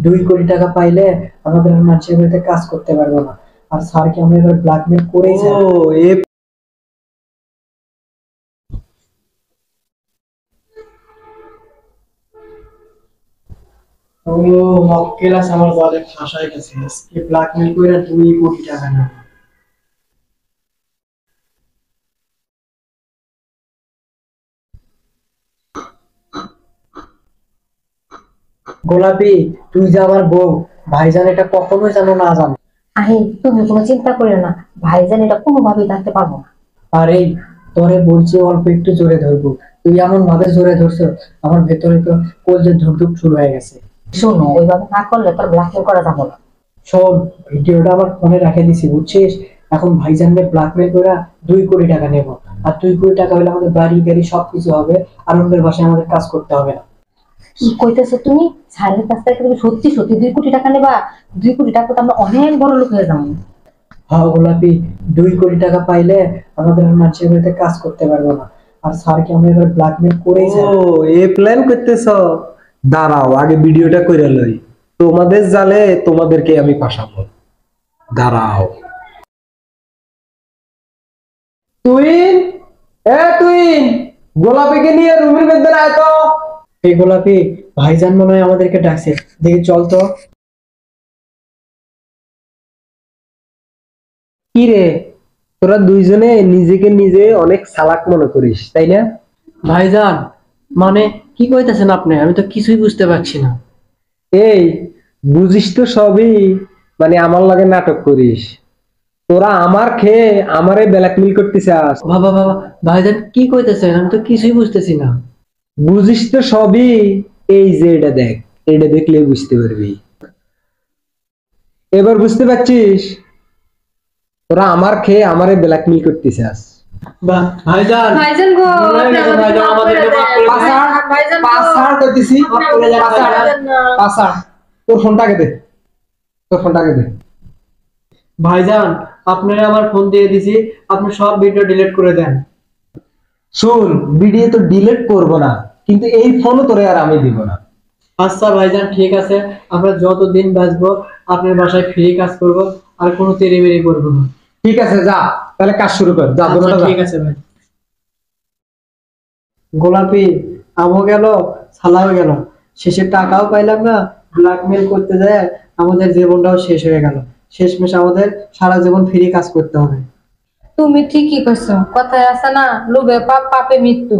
2 কোটি টাকা পাইলে আমাদের আর মানুষের বাড়িতে কাজ করতে পারবো না। আর স্যারকে আমরা এবার ব্ল্যাকমেল করেই ও ছাড়বো। এ ও মক্কেল আছে আমার বলে ফাঁসাই গেছে, আজকে ব্ল্যাকমেল করে 2 কোটি টাকা নেব। গোলাপি, তুই যে আমার বউ, ভাইজান এটা কখনোই যেন না জানে। আহিন, তুমি কোনো চিন্তা করিও না, ভাইজান এটা কোনোভাবেই থাকতে পারবো না। আর এই তোরে বলছি অল্প একটু জোরে ধরবো, তুই এমন ভাবে জোরে ধরছ আমার ভেতরে তো কলজে ধুকধুক শুরু হয়ে গেছে। শোনো, ওইভাবে না করলে তোর ব্ল্যাকমেল করা যাবো না। শোন, ভিডিওটা আমার ফোনে রেখে দিছি বুঝছিস। এখন ভাইজানকে ব্ল্যাকমেল করে 2 কোটি টাকা নেব। আর 2 কোটি টাকা হলে আমাদের বাড়ি গাড়ি সবকিছু হবে, আর অন্যের বাসায় আমাদের কাজ করতে হবে না। কি কইতেছো তুমি? স্যারের কাছ থেকে তুমি সত্যি সত্যি 2 কোটি টাকা নেবা? 2 কোটি টাকা তো আমরা অনেক বড় লোক হয়ে যাবো। হ্যাঁ গোলাপি, 2 কোটি টাকা পাইলে আমাদের আর মানুষের বাড়িতে কাজ করতে পারবো না। আর স্যারকে আমরা এবার ব্ল্যাকমেল করেই ও ছাড়বো। এ প্ল্যান করতেছ? দাঁড়াও আগে ভিডিওটা কইরা লই, তোমাদের জালে তোমাদেরকে আমি পাঠাবো। দাঁড়াও। তুইন, তুইন, গোলাপিকে নিয়ে রুমের ভেতরে আয় তো। এই গোলাপি, ভাইজান মনে হয় আমাদেরকে ডাকছে, দেখি চল তো। কি রে, তোরা দুইজনে নিজেকে নিজে অনেক চালাক মনে করিস তাই না? ভাইজান মানে কি কইতেছেন আপনি? আমি তো কিছুই বুঝতে পারছি না। এই বুঝিস তো সবই, মানে আমার লাগে নাটক করিস। তোরা আমার খেয়ে আমারে ব্ল্যাকমেল করতে চাস। বাবা বাবা, ভাইজান কি কইতেছেন? আমি তো কিছুই বুঝতেছি না। বুঝিস তো সবই, এই যে এটা দেখ, এটা দেখলে বুঝতে পারবি। এবার বুঝতে পারছিস? তোরা আমার খেয়ে আমারে ব্ল্যাকমেল করতে চাস। ভাইজান ভাইজান গো, মনে হয় গেছে ভাইজান, আমাদেরকে মাফ করে দেন। পাসার কইতেছি, পাসার। তোর ফোনটাকে দে, তোর ফোনটাকে দে। ভাইজান আপনারা আমার ফোন দিয়ে দিছি, আপনি সব ভিডিও ডিলিট করে দেন। শুন, ভিডিও তো ডিলিট করব না, কিন্তু এই ফোনও তোরে আর আমি দিব না। আচ্ছা ভাইজান ঠিক আছে, আমরা যতদিন বাঁচবো আপনার বাসায় ফ্রি কাজ করব, আর কোনো তেড়িবেড়ি করবো না। ঠিক আছে যা, তাহলে কাজ শুরু কর, যা আচ্ছা, দোনোটা যা। ঠিক আছে ভাই। গোলাপি, আমও গেল, ছালাও গেল, শেষে টাকাও পাইলাম না। ব্ল্যাকমেল করতে যায় আমাদের জীবনটাও শেষ হয়ে গেল। শেষমেশ আমাদের সারা জীবন ফ্রি কাজ করতে হবে। তুমি ঠিকই কইছো, কথায় আছে না, লোভে পাপ, পাপে মৃত্যু।